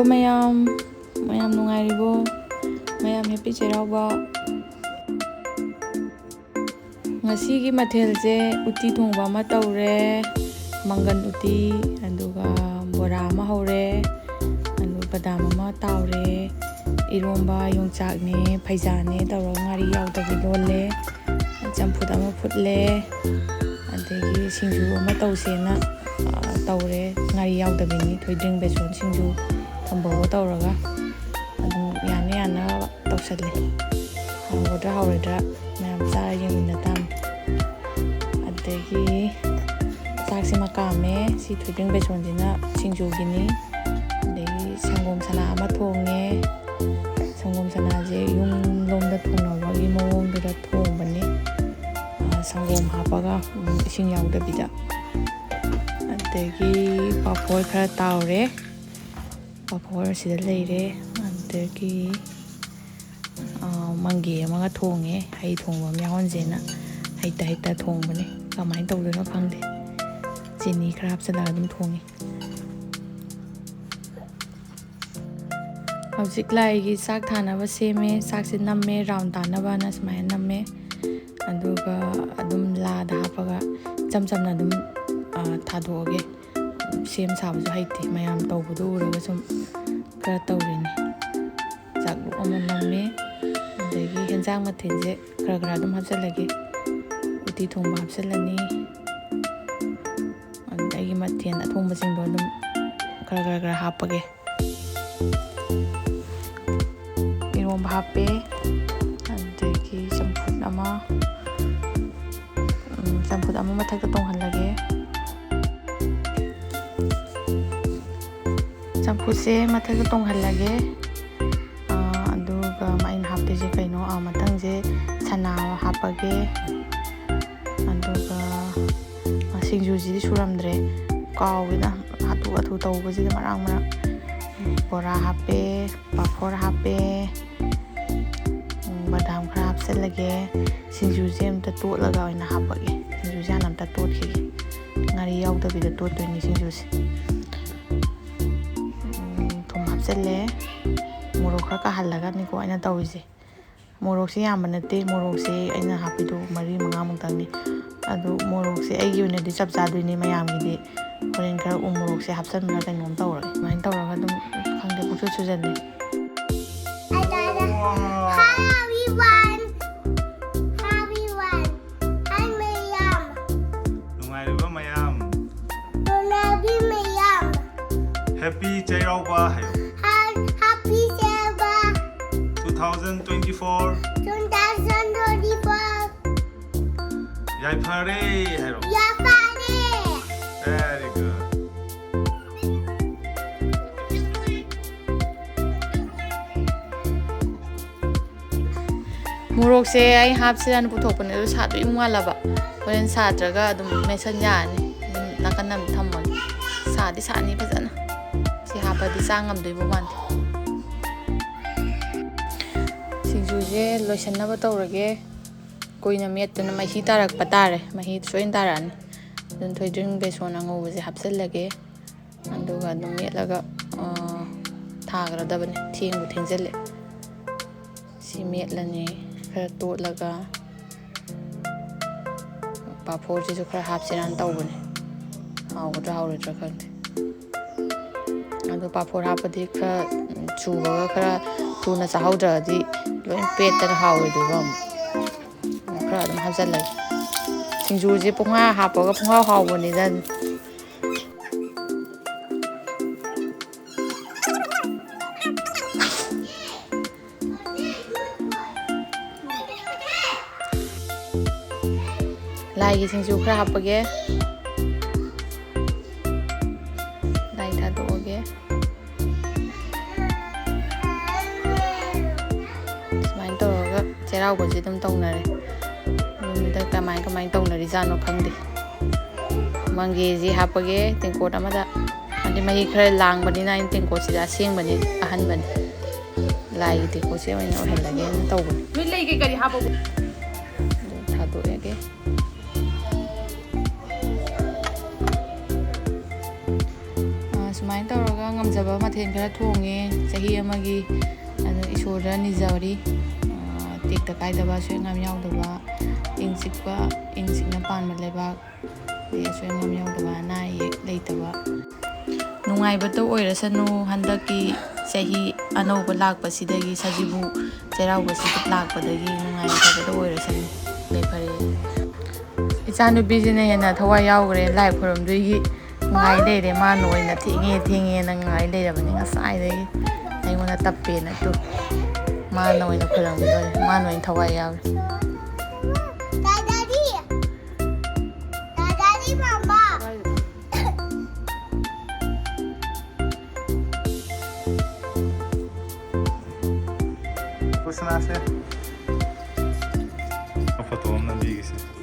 Hello mayam nungairibo mayam happy cherauba ngasi gi mathel je uti thongba ma taure mangan uti aduga bora ma hore anu badam ma taure iromba yongchak ne phaija ne tawra ngari yaudagi lolle champut ama phutle adegi singju ama tawsena taure ngari yaudabini thoidring beson singju thambo tawraga adu yana tawsalle hawdra mayam chara yemina tam adegi sakse makame si thoidring beson dina singju gini adegi sangom sana ama thonge sangom sana je yung lomda thonawagi mawong dura thongbani sangom hapaga ising yaudabida adegi paphor khara taure paphor sida leire adegi mangi amaga thonge hai thongba myahonjena haita thongbani kamai tawdona khangde chini khara hapsala adum thongi hauzik laigi sak thanaba seme sakse namme round tanaba na smai namme aduga adum la da hapaga chamna adum thadhoge sem sabu haiti mayam tawbudu uraga sum kara tawrini jaklu ama namme adegi henjang mathenje kara adum hapsalage uti thongba hapsalani adegi mathen athongba singdo adum kara hapage iromba hape adegi champut ama mathakta tonghalage champutse mathakta tonghalage aduga main hapteje kaino matangje chana hapage aduga singjuji suramdre kawina athu tawbaji marang bora hape paphor hape badam khara hapsalage singjuji amta totlaga oina hapage singjuji amta totki ngari yaudabida tottoini singjuji thum hapsale morok khara kahalaga niko aina tawise morokse yamba nate morokse aina hapido mari manga mungtangni adu morokse aigi oina di chap chadoini mayamgidi horen khara morokse hapsanbra kainom tawra main tawraga dum khangde puchu chujanne Happy Cherauba Happy Cherauba 2024 Yaipare hairo Very good morokse ai hapsilan puthokpane du sadu imwalaba horen sadraga adum mesan yani nakanam thammon sadi sani phajana si hapadi sangam doibo mante singjuje loisanaba tawrage koina mettuna mahi tarak patare mahi soin tarani dun thoidring beson angobje hapsallage anduga adum metlaga thagradabane thengbu thengjalle si metlani khara totlaga paphor je khara hapsiran tawbane hawdra khande adu paphor hapadi khara chubaga khara tuna chahawdradi loin petana hawidwa khara adum hapsallage singjuji punga hapaga punga hawbani dan laigi singju khara hapage lai thadoge smain tawraga cheraubaji dum tawnare da kamai tawnari jano khangde mangeji hapage tengkot amada andi mahi khara langbani na tengkot sida sengbani ahanbani lai tengkot se oina ohelage tawbani mi leige kari hapo thadoge ꯁꯨꯃꯥꯏꯅ ꯇꯧꯔꯒ ꯉꯝꯖꯕ ꯃꯊꯦꯜ ꯈꯔ ꯊꯣꯡꯉꯦ ꯆꯍꯤ ꯑꯃꯒꯤ ꯑꯗꯨ ꯏꯁꯣꯔꯗ ꯅꯤꯖꯔꯤ ꯇꯦꯛꯇ ꯀꯥꯏꯗꯕ ꯑꯁꯣꯏ ꯑꯉꯥꯝ ꯌꯥꯎꯗꯕ ꯏꯪ ꯆꯤꯛꯅ ꯄꯥꯟꯕ ꯂꯩꯕꯥꯛ ꯑꯗꯩ ꯑꯁꯣꯏ ꯑꯉꯥꯝ ꯌꯥꯎꯗꯕ ꯑꯅꯥ ꯑꯌꯦꯛ ꯂꯩꯇꯕ ꯅꯨꯡꯉꯥꯏꯕꯇ ꯑꯣꯏꯔꯁꯅꯨ ꯍꯟꯗꯛꯀꯤ ꯆꯍꯤ ꯑꯅꯧꯕ ꯂꯥꯛꯄꯁꯤꯗꯒꯤ ꯁꯖꯤꯕꯨ ꯆꯩꯔꯥꯎꯕꯁꯤꯗ ꯂꯥꯛꯄꯗꯒꯤ ꯅꯨꯡꯉꯥꯏꯕꯇ ꯑꯣꯏꯔꯁꯅꯨ ꯂꯩꯐꯔꯦ ꯏꯆꯥꯅꯨꯄꯤꯁꯤꯅ ꯍꯦꯟꯅ ꯊꯋꯥꯏ ꯌꯥꯎꯈ꯭ꯔꯦ ꯂꯥꯏ ꯈꯣꯏꯔꯝꯗꯣꯏꯒꯤ ꯉꯥꯏ ꯂꯩꯔꯦ ꯃꯥꯅ ꯑꯣꯏꯅ ꯊꯦꯡꯉꯦꯅ ꯉꯥꯏ ꯂꯩꯔꯕꯅꯤ ꯉꯁꯥꯏꯗꯒꯤ ꯑꯩꯉꯣꯟꯗ ꯇꯞꯄꯦꯅ ꯇꯨ ꯃꯥꯅ ꯑꯣꯏꯅ ꯈꯣꯏꯔꯝꯈꯤꯗꯣꯔꯦ ꯃꯥꯅ ꯑꯣꯏꯅ ꯊꯋꯥꯏ ꯌꯥꯎꯔꯦ Daddy, Mama. What's the last name? I'll put the one on the